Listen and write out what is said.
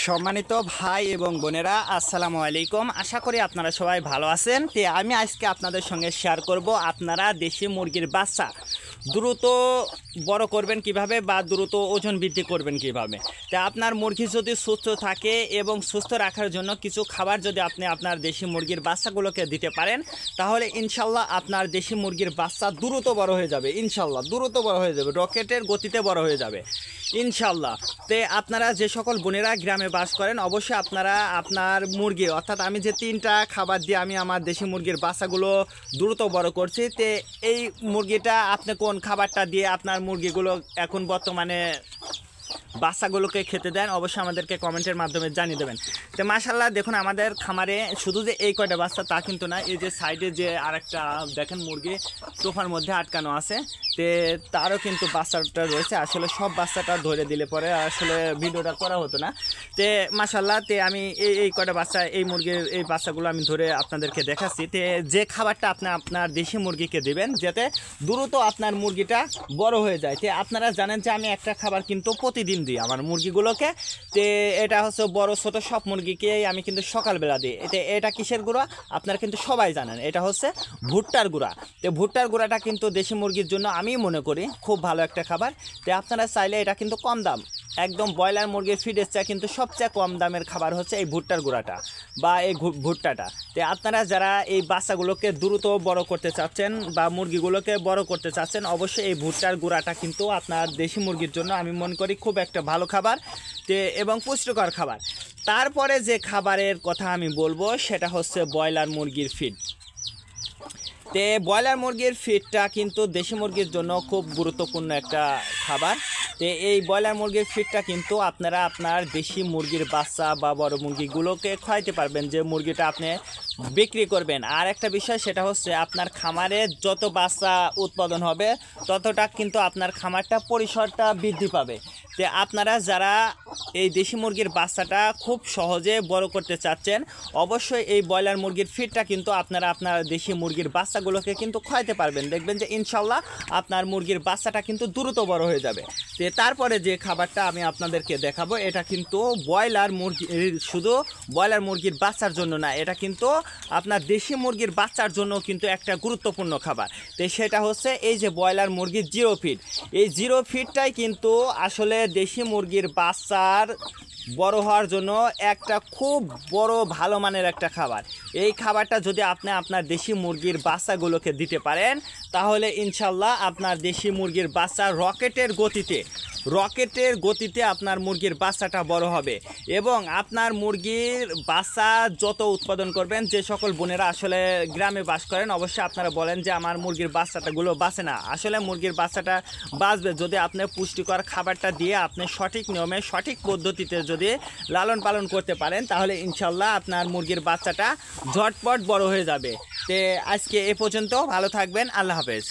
সম্মানিত ভাই এবং বোনেরা, আসসালামু আলাইকুম। আশা করি আপনারা সবাই ভালো আছেন। তো আমি আজকে আপনাদের সঙ্গে শেয়ার করব আপনারা দেশি মুরগির বাচ্চা দ্রুত বড় করবেন কিভাবে বা দ্রুত ওজন বৃদ্ধি করবেন কিভাবে। তা আপনার মুরগি যদি সুস্থ থাকে এবং সুস্থ রাখার জন্য কিছু খাবার যদি আপনি আপনার দেশি মুরগির বাচ্চাগুলোকে দিতে পারেন, তাহলে ইনশাল্লাহ আপনার দেশি মুরগির বাচ্চা দ্রুত বড় হয়ে যাবে। ইনশাল্লাহ দ্রুত বড় হয়ে যাবে, রকেটের গতিতে বড় হয়ে যাবে ইনশাল্লাহ। তে আপনারা যে সকল বোনেরা গ্রামে বাস করেন, অবশ্যই আপনারা আপনার মুরগি অর্থাৎ আমি যে 3টা খাবার দিয়ে আমি আমার দেশি মুরগির বাচ্চাগুলো দ্রুত বড় করছি, তে এই মুরগিটা আপনি কোন খাবারটা দিয়ে আপনার মুরগিগুলো এখন বর্তমানে বাচ্চাগুলোকে খেতে দেন, অবশ্যই আমাদেরকে কমেন্টের মাধ্যমে জানিয়ে দেবেন। তো মাশাআল্লাহ দেখুন, আমাদের খামারে শুধু যে এই কয়টা বাচ্চা তা কিন্তু না, এই যে সাইডে যে আরেকটা দেখেন মুরগি সোফার মধ্যে আটকানো আছে, তে তারও কিন্তু বাচ্চাটা রয়েছে। আসলে সব বাচ্চাটা ধরে দিলে পরে আসলে ভিডিওটা করা হতো না। তে মাশাআল্লাহ, তে আমি এই কয়টা বাচ্চা, এই মুরগির এই বাচ্চাগুলো আমি ধরে আপনাদেরকে দেখাচ্ছি। তে যে খাবারটা আপনি আপনার দেশি মুরগিকে দেবেন যাতে দ্রুত আপনার মুরগিটা বড় হয়ে যায়। তে আপনারা জানেন যে আমি একটা খাবার কিন্তু প্রতিদিন দিই আমার মুরগিগুলোকে। তে এটা হচ্ছে বড় ছোট সব মুরগিকেই আমি কিন্তু সকালবেলা দিই। এটা কিসের গুঁড়া আপনারা কিন্তু সবাই জানেন, এটা হচ্ছে ভুট্টার গুঁড়া। তো ভুট্টার গুঁড়াটা কিন্তু দেশি মুরগির জন্য আমি মনে করি খুব ভালো একটা খাবার। তো আপনারা চাইলে এটা কিন্তু কম দাম, একদম ব্রয়লার মুরগির ফিডের চেয়ে কিন্তু সবচেয়ে কম দামের খাবার হচ্ছে এই ভুট্টার গুঁড়াটা বা এই ভুট্টাটা। তো আপনারা যারা এই বাচ্চাগুলোকে দ্রুত বড় করতে চাচ্ছেন বা মুরগিগুলোকে বড় করতে চাচ্ছেন, অবশ্যই এই ভুট্টার গুঁড়াটা কিন্তু আপনার দেশি মুরগির জন্য আমি মনে করি খুব একটা ভালো খাবার এবং পুষ্টিকর খাবার। তারপরে যে খাবারের কথা আমি বলবো সেটা হচ্ছে ব্রয়লার মুরগির ফিড। তে ব্রয়লার মুরগির ফিডটা কিন্তু দেশি মুরগির জন্য খুব গুরুত্বপূর্ণ একটা খাবার। তো এই ব্রয়লার মুরগির ফিডটা কিন্তু আপনারা আপনার দেশি মুরগির বাচ্চা বা বড় মুরগিগুলোকে খাওয়াইতে পারবেন, যে মুরগিটা আপনি বিক্রি করবেন। আর একটা বিষয় সেটা হচ্ছে আপনার খামারে যত বাচ্চা উৎপাদন হবে ততটা কিন্তু আপনার খামারটা পরিসরটা বৃদ্ধি পাবে। তো আপনারা যারা এই দেশি মুরগির বাচ্চাটা খুব সহজে বড় করতে চাচ্ছেন, অবশ্যই এই ব্রয়লার মুরগির ফিডটা কিন্তু আপনারা আপনার দেশি মুরগির বাচ্চাগুলোকে কিন্তু খাওয়াইতে পারবেন। দেখবেন যে ইনশাল্লাহ আপনার মুরগির বাচ্চাটা কিন্তু দ্রুত বড় হয়ে যাবে। তো তারপরে যে খাবারটা আমি আপনাদেরকে দেখাবো, এটা কিন্তু ব্রয়লার মুরগির, শুধু ব্রয়লার মুরগির বাচ্চার জন্য না, এটা কিন্তু আপনার দেশি মুরগির বাচ্চার জন্য কিন্তু একটা গুরুত্বপূর্ণ খাবার। তো সেটা হচ্ছে এই যে ব্রয়লার মুরগির জিরো ফিড। এই জিরো ফিডটাই কিন্তু আসলে দেশি মুরগির বাচ্চার বড় হওয়ার জন্য একটা খুব বড় ভালো মানের একটা খাবার। এই খাবারটা যদি আপনি আপনার দেশি মুরগির বাচ্চাগুলোকে দিতে পারেন, তাহলে ইনশাল্লাহ আপনার দেশি মুরগির বাচ্চা রকেটের গতিতে আপনার মুরগির বাচ্চাটা বড় হবে। এবং আপনার মুরগির বাচ্চা যত উৎপাদন করবেন, যে সকল বোনেরা আসলে গ্রামে বাস করেন, অবশ্যই আপনারা বলেন যে আমার মুরগির বাচ্চাটাগুলো বাঁচে না। আসলে মুরগির বাচ্চাটা বাঁচবে যদি আপনি পুষ্টিকর খাবারটা দিয়ে আপনি সঠিক নিয়মে সঠিক পদ্ধতিতে যদি লালন পালন করতে পারেন, তাহলে ইনশাল্লাহ আপনার মুরগির বাচ্চাটা ঝটপট বড় হয়ে যাবে। তো আজকে এ পর্যন্ত, ভালো থাকবেন, আল্লাহ হাফেজ।